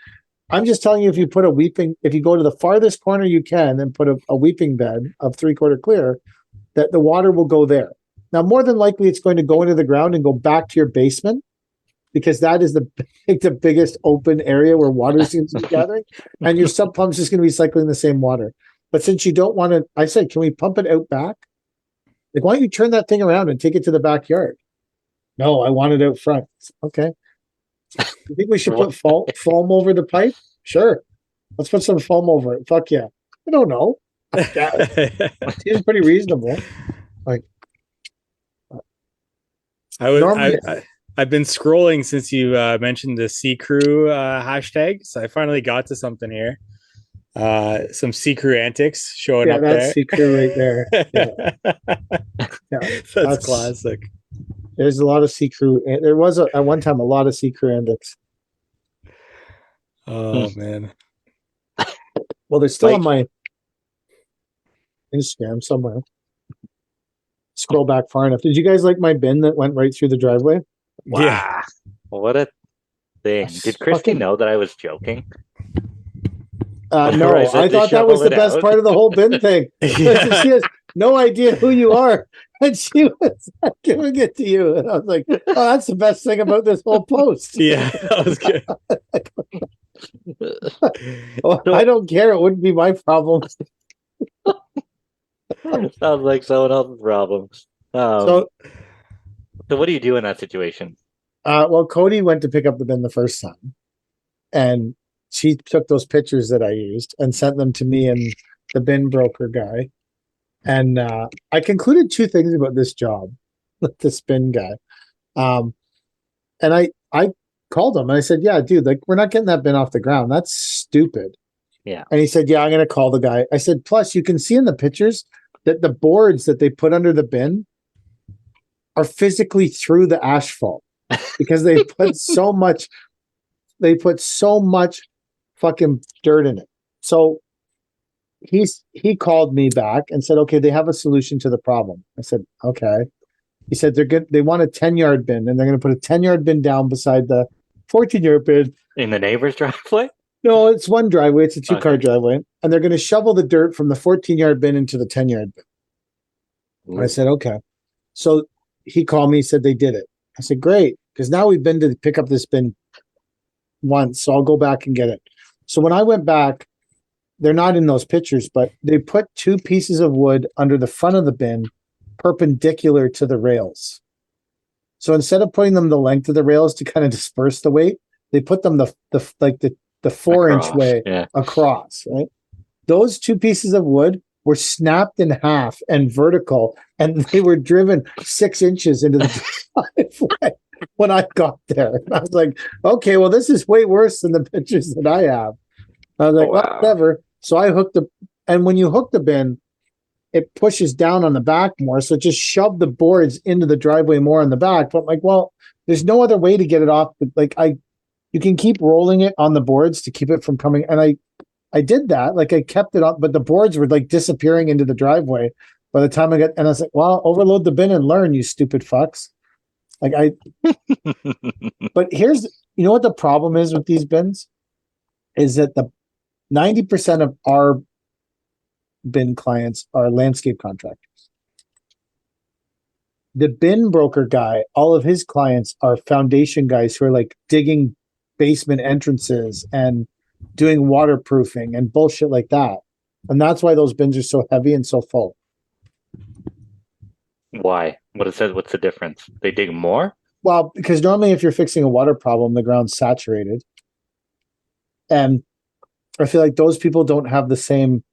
I'm just telling you, if you go to the farthest corner you can and put a weeping bed of 3/4 clear, that the water will go there. Now, more than likely, it's going to go into the ground and go back to your basement because that is the biggest open area where water seems to be gathering, and your sub pump's just going to be cycling the same water. But since you don't want to, I said, "Can we pump it out back? Like, why don't you turn that thing around and take it to the backyard?" "No, I want it out front." Okay. "You think we should put foam over the pipe?" "Sure. Let's put some foam over it." "Fuck yeah." I don't know. It seems pretty reasonable. Like, I would normally, I've been scrolling since you mentioned the Sea Crew hashtag, so I finally got to something here. Some Sea Crew antics showing Yeah, up that's there. Sea Crew right there. Yeah, yeah. That's classic. There's a lot of Sea Crew. There was at one time a lot of Sea Crew index. Oh man. Well, they're still Mike? on my Instagram somewhere. Scroll back far enough. Did you guys like my bin that went right through the driveway? Yeah. Wow. What a thing. Did Christy Fucking know that I was joking? no, I thought that was the best part of the whole bin thing. Yeah. She has no idea who you are, and she was giving it to you, and I was like, "Oh, that's the best thing about this whole post." Yeah, that was good. Oh, I don't care. It wouldn't be my problem. Sounds like someone else's problems. So, So what do you do in that situation? well, Cody went to pick up the bin the first time, and she took those pictures that I used and sent them to me and the bin broker guy. And I concluded two things about this job with this bin guy. And I called him and I said, "Yeah, dude, like we're not getting that bin off the ground. That's stupid." Yeah. And he said, "Yeah, I'm going to call the guy." I said, "Plus, you can see in the pictures that the boards that they put under the bin are physically through the asphalt because they put so much fucking dirt in it." So he called me back and said, "Okay, they have a solution to the problem." I said, "Okay." He said they want a 10-yard bin and they're going to put a 10-yard bin down beside the 14-yard bin. In the neighbor's driveway? No, it's one driveway. It's a two-car Okay. driveway. And they're going to shovel the dirt from the 14-yard bin into the 10-yard bin. Ooh. I said, "Okay." So he called me, said they did it. I said, "Great." Because now we've been to pick up this bin once. So I'll go back and get it. So when I went back, they're not in those pictures, but they put two pieces of wood under the front of the bin perpendicular to the rails. So instead of putting them the length of the rails to kind of disperse the weight, they put them the 4-inch Across, way yeah. across, right? Those two pieces of wood were snapped in half and vertical, and they were driven 6 inches into the driveway when I got there. And I was like, "Okay, well, this is way worse than the pictures that I have." I was like, wow. "Well, whatever." So I hooked and when you hook the bin, it pushes down on the back more. So it just shoved the boards into the driveway more on the back. But I'm like, well, there's no other way to get it off. But like you can keep rolling it on the boards to keep it from coming. And I did that. Like I kept it up, but the boards were like disappearing into the driveway by the time and I was like, well, overload the bin and learn, you stupid fucks. But here's, you know what the problem is with these bins? Is that the 90% of our bin clients are landscape contractors. The bin broker guy, all of his clients are foundation guys who are like digging basement entrances and doing waterproofing and bullshit like that. And that's why those bins are so heavy and so full. Why? What's the difference? They dig more? Well, because normally if you're fixing a water problem, the ground's saturated. And I feel like those people don't have the same.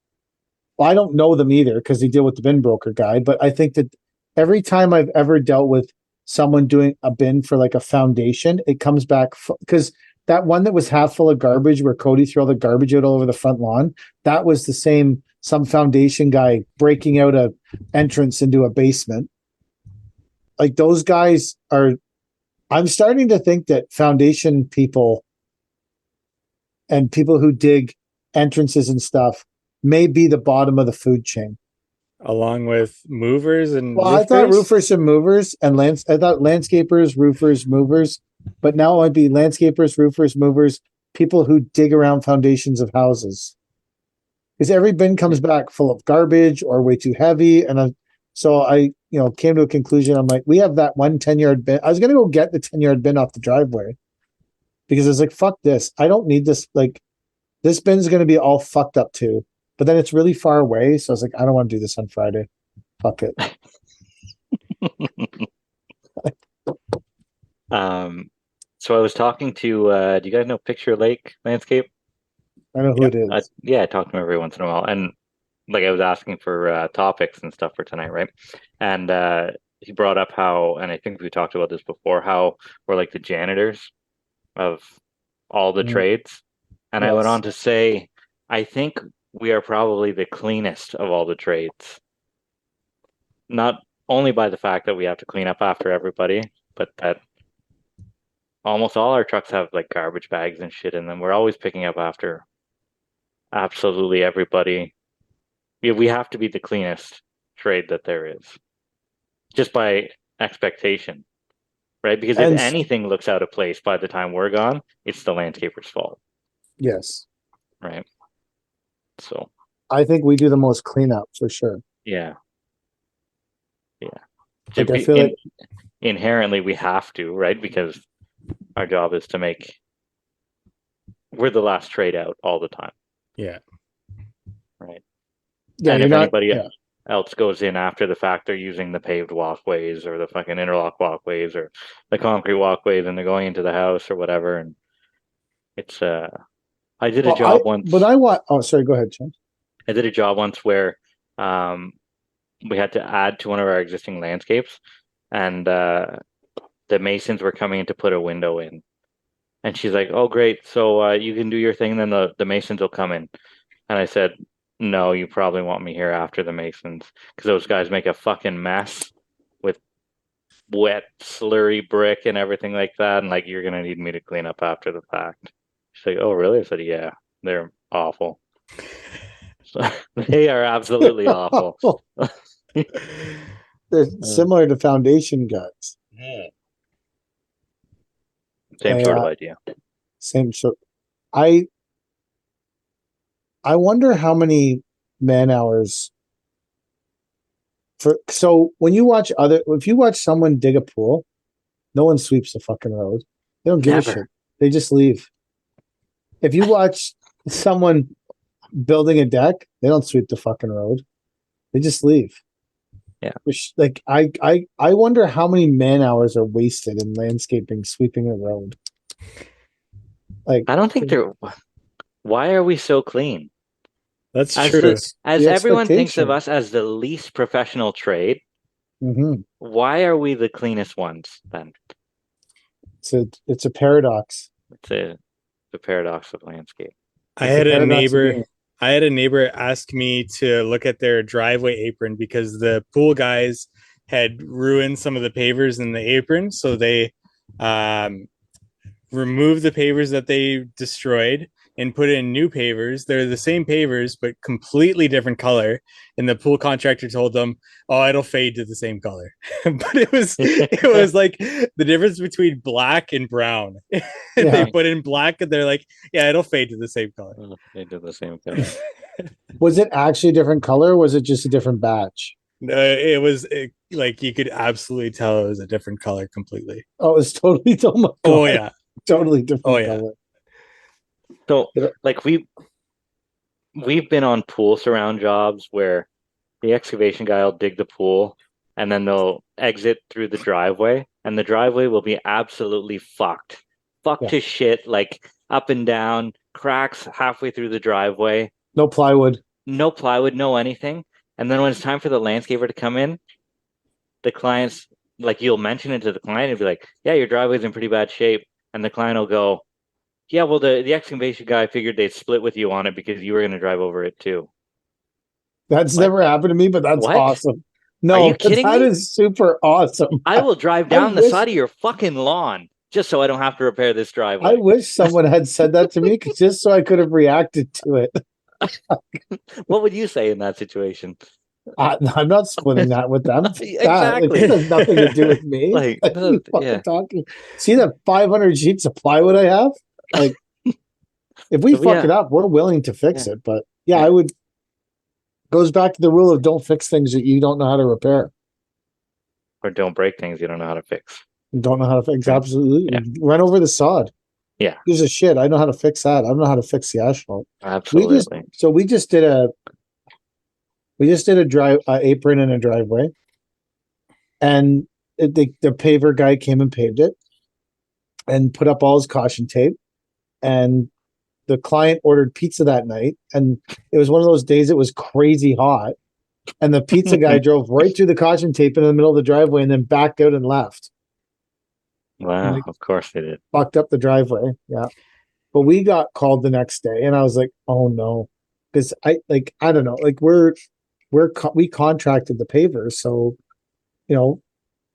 Well, I don't know them either because they deal with the bin broker guy, but I think that every time I've ever dealt with someone doing a bin for like a foundation, it comes back because that one that was half full of garbage where Cody threw all the garbage out all over the front lawn, that was the same, some foundation guy breaking out a entrance into a basement. Like those guys are, I'm starting to think that foundation people and people who dig entrances and stuff may be the bottom of the food chain. Along with movers and well, I thought roofers and movers and I thought landscapers, roofers, movers, but now it might be landscapers, roofers, movers, people who dig around foundations of houses. Because every bin comes back full of garbage or way too heavy. And so I came to a conclusion. I'm like, we have that one 10-yard bin. I was going to go get the 10-yard bin off the driveway because I was like, fuck this. I don't need this. Like, this bin's going to be all fucked up too. But then it's really far away. So I was like, I don't want to do this on Friday. Fuck it. So I was talking to, do you guys know Picture Lake Landscape? I know who it is. I talk to him every once in a while. And like I was asking for topics and stuff for tonight, right? And he brought up how, and I think we talked about this before, how we're like the janitors of all the Mm. trades. And I went Yes. on to say, I think we are probably the cleanest of all the trades. Not only by the fact that we have to clean up after everybody, but that almost all our trucks have like garbage bags and shit in them. We're always picking up after absolutely everybody. We have to be the cleanest trade that there is, just by expectation, right? Because if And anything looks out of place by the time we're gone, it's the landscaper's fault, yes, right? So I think we do the most cleanup for sure. yeah, yeah. Like I feel like Inherently we have to, right? Because our job is to make. We're the last trade out all the time, Yeah. right? yeah, And you're if not. anybody Yeah, else goes in after the fact, they're using the paved walkways or the fucking interlock walkways or the concrete walkways, and they're going into the house or whatever. And it's I did a well, job once. but I want. Oh, sorry. Go ahead, Chen. I did a job once where we had to add to one of our existing landscapes, and the masons were coming in to put a window in. And she's like, "Oh, great! So you can do your thing, then the masons will come in." And I said, "No, you probably want me here after the masons because those guys make a fucking mess with wet, slurry brick and everything like that. And like, you're gonna need me to clean up after the fact." She's like, "Oh, really?" I said, "Yeah, they're awful. So, they are absolutely awful." They're similar to foundation guts. Same They, sort of idea. same. So, I wonder how many man hours for. So when you watch if you watch someone dig a pool, no one sweeps the fucking road. They don't give a Never. shit. They just leave. If you watch someone building a deck, they don't sweep the fucking road. They just leave. Yeah. Like I wonder how many man hours are wasted in landscaping, sweeping a road. Like I don't think they're. Why are we so clean? That's As true. as the everyone thinks of expectation. us as the least professional trade, Mm-hmm. why are we the cleanest ones then? It's a paradox. It's the paradox of landscape. I It's a had a paradox of neighbor. being. I had a neighbor ask me to look at their driveway apron because the pool guys had ruined some of the pavers in the apron, so they um, removed the pavers that they destroyed and put in new pavers. They're the same pavers but completely different color. And the pool contractor told them, "Oh, it'll fade to the same color." But it was like the difference between black and brown. And they Yeah. put in black, and they're like, "Yeah, it'll fade to the same color." They do the same color. Was it actually a different color? Or was it just a different batch? No, it was like you could absolutely tell it was a different color completely. Oh, it's totally. Oh my God. Oh yeah. Totally different Oh, yeah. color. So Yeah. like we've been on pool surround jobs where the excavation guy will dig the pool and then they'll exit through the driveway and the driveway will be absolutely fucked. Fucked Yeah. to shit, like up and down, cracks halfway through the driveway, No plywood. no plywood, no anything. And then when it's time for the landscaper to come in, the client's like, you'll mention it to the client and be like, "Yeah, your driveway's in pretty bad shape." And the client will go, "Yeah, well, the excavation guy figured they'd split with you on it because you were going to drive over it too." That's What? never happened to me, but that's What? awesome. Are No, you kidding that me? is super awesome. I will drive I down the wish side of your fucking lawn just so I don't have to repair this I driveway. wish someone had said that to me just so I could have reacted to it. What would you say in that situation? I'm not splitting that with them. Exactly. It has nothing to do with me. Like, Like, what are you fucking yeah. talking? See that 500 sheets of plywood I have? Like, if we So, fuck yeah. it up, we're willing to fix Yeah. it. But yeah, Yeah. I would. Goes back to the rule of don't fix things that you don't know how to repair. Or don't break things you don't know how to fix. You don't know how to fix. Right. Absolutely. Yeah. Run over the sod. Yeah. Gives a shit. I know how to fix that. I don't know how to fix the asphalt. Absolutely. We just did a drive apron in a driveway, and the paver guy came and paved it, and put up all his caution tape, and the client ordered pizza that night, and it was one of those days it was crazy hot, And the pizza guy drove right through the caution tape in the middle of the driveway and then backed out and left. Wow, Like, of course they did. fucked up the driveway. Yeah. But we got called the next day and I was like, oh no. Because I don't know, like we contracted the pavers, so you know,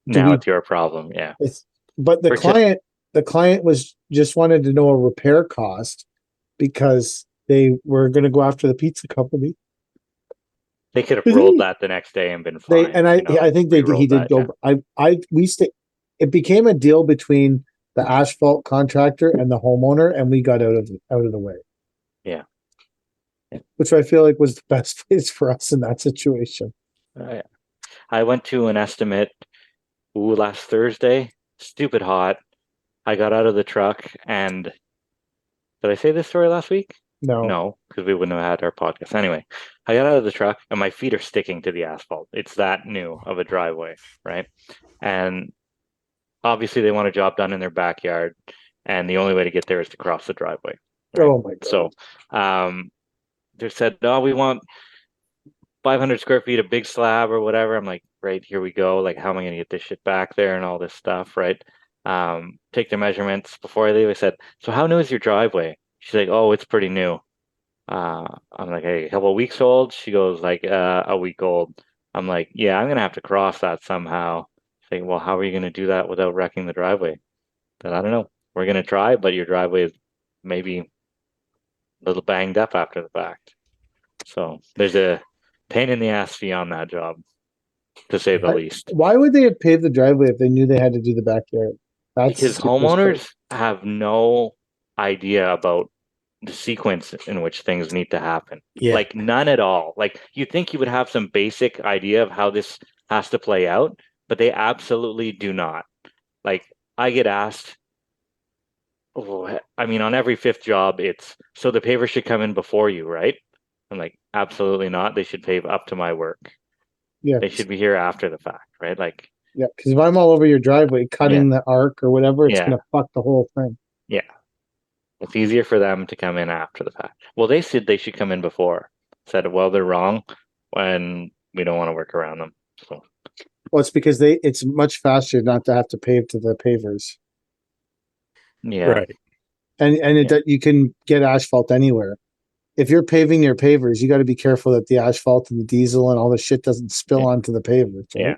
do Now we it's your problem. Yeah. it's but the We're just client was just wanted to know a repair cost because they were gonna go after the pizza company. they could have rolled that the next day and been They fine. and I think he re-rolled did that, go. yeah. It became a deal between the asphalt contractor and the homeowner, and we got out of the way. Yeah. Yeah. Which I feel like was the best place for us in that situation. Yeah. I went to an estimate last Thursday. Stupid hot. I got out of the truck and did I say this story last week? No, No, because we wouldn't have had our podcast. Anyway, I got out of the truck and my feet are sticking to the asphalt. It's that new of a driveway, right? And obviously they want a job done in their backyard, and the only way to get there is to cross the driveway. Right? oh my god! So they said, "Oh, we want 500 square feet, a big slab or whatever." I'm like, "Right, here we go. Like, how am I going to get this shit back there and all this stuff, right?" Take their measurements before I leave. I said, "So how new is your driveway?" She's like, "Oh, it's pretty new." I'm like, "Hey, a couple of weeks old?" She goes like, "A week old." I'm like, "Yeah, I'm gonna have to cross that somehow." She's like, "Well, how are you gonna do that without wrecking the driveway?" Then I don't know. We're gonna try, but your driveway is maybe a little banged up after the fact. So there's a pain in the ass fee on that job, to say the least. Why would they have paved the driveway if they knew they had to do the backyard? That's the Because stupidest part. homeowners have no idea about the sequence in which things need to happen. Yeah. Like none at all. Like you think you would have some basic idea of how this has to play out, but they absolutely do not. Like I get asked, oh, I mean, on every fifth job, it's so the paver should come in before you, right? I'm like, absolutely not. They should pave up to my work. Yeah, They should be here after the fact, right? Like, yeah. Because if I'm all over your driveway cutting the arc or whatever, it's yeah, gonna fuck the whole thing. yeah. It's easier for them to come in after the fact. Well, they said they should come in before. Said, well, they're wrong when we don't want to work around them. So, Well, it's because it's much faster not to have to pave to the pavers, yeah, Right. and you can get asphalt anywhere. If you're paving your pavers, you got to be careful that the asphalt and the diesel and all the shit doesn't spill yeah, onto the pavers. Right? yeah,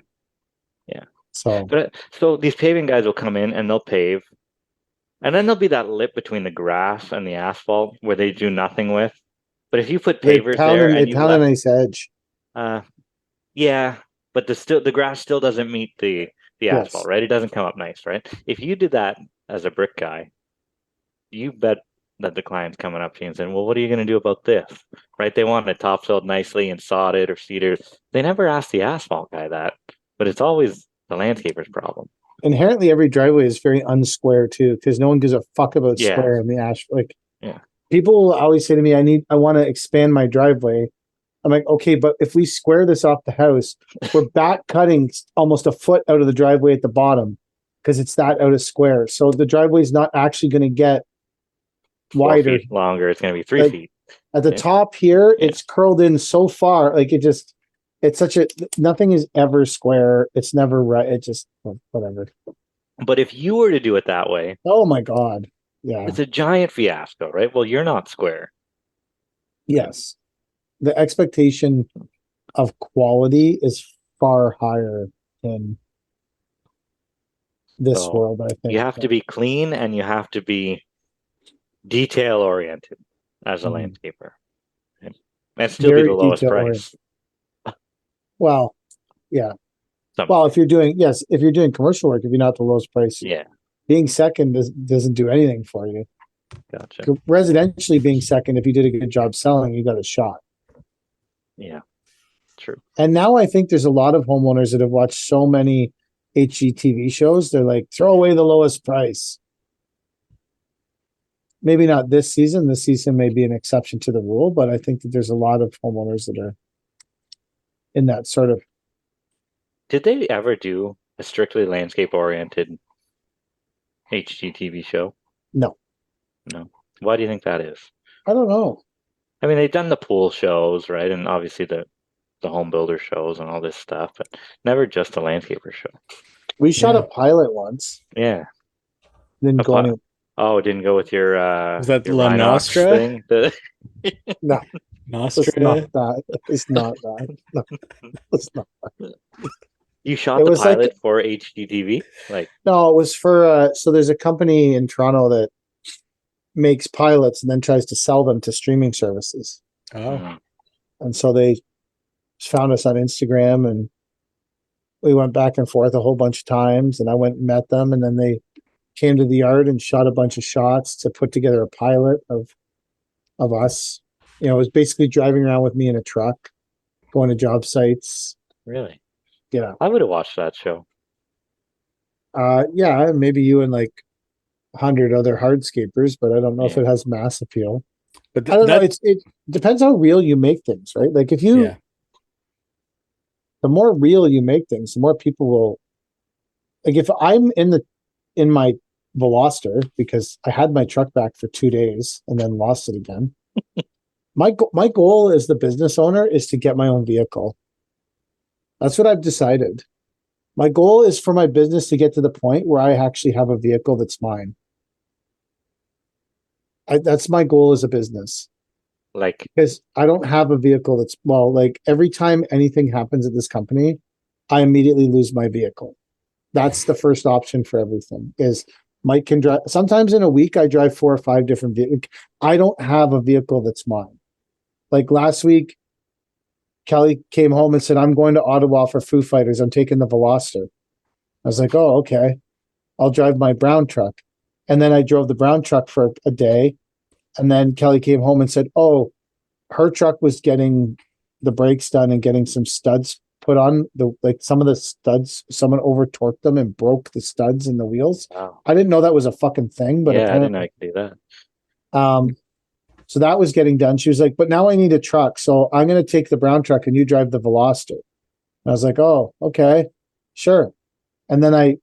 yeah. So, But so these paving guys will come in and they'll pave, and then there'll be that lip between the grass and the asphalt where they do nothing with. But if you put pavers there they and you pound a let, nice edge. uh, yeah, but the grass still doesn't meet the asphalt, Yes. right? It doesn't come up nice, right? If you did that as a brick guy, you bet that the client's coming up to you and saying, well, what are you going to do about this? Right? They want it topsoiled nicely and sodded or cedar. They never ask the asphalt guy that, but it's always the landscaper's problem. Inherently, every driveway is very unsquare too, because no one gives a fuck about Yeah. square in the ash. Like, yeah, people will always say to me, I want to expand my driveway. I'm like, okay, but if we square this off the house, we're back cutting almost a foot out of the driveway at the bottom because it's that out of square. So the driveway is not actually going to get 4 wider. feet longer. It's going to be 3 Like, feet. At the top here, it's curled in so far, like it's such a nothing is ever square. It's never right. It just whatever. But if you were to do it that way, Oh my god, yeah, it's a giant fiasco, right? Well, you're not square. yes. The expectation of quality is far higher in this So world, I think. you have to be clean and you have to be detail oriented as a landscaper, and still be Very the lowest detail-oriented. price. Well, yeah. Sometimes. Well, if you're doing commercial work, if you're not the lowest price, Yeah, being second doesn't do anything for you. gotcha. Residentially being second, if you did a good job selling, you got a shot. Yeah, true. And now I think there's a lot of homeowners that have watched so many HGTV shows. They're like, throw away the lowest price. Maybe not this season. This season may be an exception to the rule, but I think that there's a lot of homeowners that are in that sort of. Did they ever do a strictly landscape oriented HGTV show? No. No. Why do you think that is? I don't know. I mean, they've done the pool shows, right? And obviously the the home builder shows and all this stuff, but never just a landscaper show. We shot Yeah. a pilot once. Yeah. Didn't go any. Oh, it didn't go with your Was that your La Rhinox Nostra? thing? No, Nostra. it's not that. It's not that. No, it's not. You shot It the was like- pilot for HGTV? Like, No, it was for. So there's a company in Toronto that makes pilots and then tries to sell them to streaming services. Oh, And so they found us on Instagram and we went back and forth a whole bunch of times. And I went and met them, and then they came to the yard and shot a bunch of shots to put together a pilot of us. You know, it was basically driving around with me in a truck, going to job sites. really? Yeah. I would have watched that show. Yeah, maybe you and like 100 other hardscapers, but I don't know if Yeah. it has mass appeal. but I don't know. It depends how real you make things, right? Like if you, yeah. the more real you make things, the more people will. Like if I'm in my Veloster because I had my truck back for 2 days and then lost it again. My goal as the business owner is to get my own vehicle. That's what I've decided. My goal is for my business to get to the point where I actually have a vehicle that's mine. That's my goal as a business. Like, Because I don't have a vehicle that's, well, like every time anything happens at this company, I immediately lose my vehicle. That's the first option for everything is Mike can drive. Sometimes in a week, I drive 4 or 5 different vehicles. I don't have a vehicle that's mine. Like last week, Kelly came home and said, I'm going to Ottawa for Foo Fighters. I'm taking the Veloster. I was like, oh, okay. I'll drive my brown truck. And then I drove the brown truck for a day. And then Kelly came home and said, oh, her truck was getting the brakes done and getting some studs put on. Some of the studs, someone over torqued them and broke the studs in the wheels. wow. I didn't know that was a fucking thing, but Yeah, I didn't know apparently, I could do that. so that was getting done. She was like, but now I need a truck. So I'm going to take the brown truck and you drive the Veloster. And I was like, oh, okay, sure. And then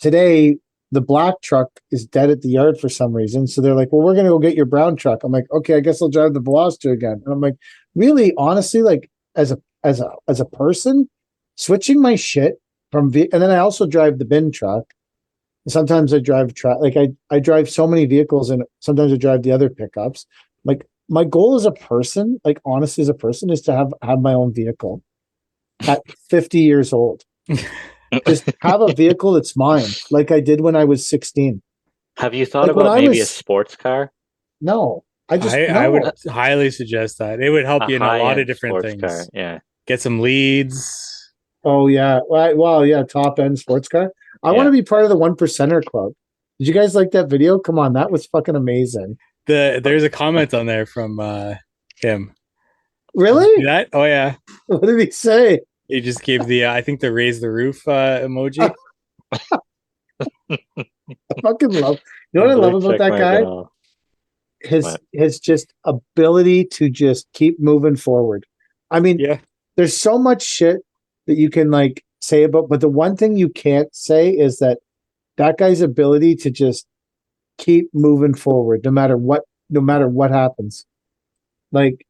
today, the black truck is dead at the yard for some reason. So they're like, well, we're going to go get your brown truck. I'm like, okay, I guess I'll drive the Veloster again. And I'm like, really, honestly, like as a person, switching my shit and then I also drive the bin truck. Sometimes I drive like I drive so many vehicles and sometimes I drive the other pickups. Like my goal as a person, like honestly as a person, is to have my own vehicle at 50 years old. Just have a vehicle that's mine, like I did when I was 16. Have you thought Like, when about I maybe a was- sports car? No, I would highly suggest that. It would help you in a lot high-end of different sports things. car, yeah. Get some leads. Oh yeah, well yeah, top end sports car. I want to be part of the 1%er club. Did you guys like that video? Come on, that was fucking amazing. There's a comment on there from him. Really? See that? Oh yeah. What did he say? He just gave the I think the raise the roof emoji. I fucking love. You know what I love about that guy? His just ability to just keep moving forward. I mean, Yeah. there's so much shit that you can like say about, but the one thing you can't say is that guy's ability to just keep moving forward no matter what happens. Like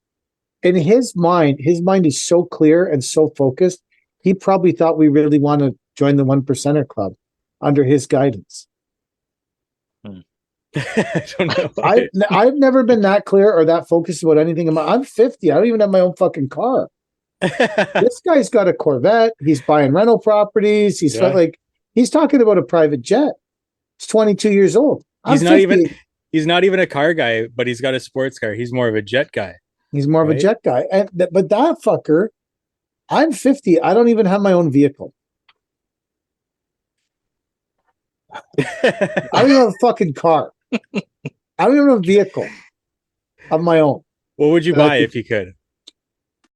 in his mind is so clear and so focused. He probably thought we really want to join the 1%er club under his guidance. I don't know. I've never been that clear or that focused about anything. I'm 50. I don't even have my own fucking car. This guy's got a Corvette. He's buying rental properties. He's he's talking about a private jet. He's 22 years old. He's not even a car guy, but he's got a sports car. He's more of a jet guy. He's more of a jet guy. But that fucker, I'm 50. I don't even have my own vehicle. I don't even have a fucking car. I don't even have a vehicle of my own. What would you buy if you could?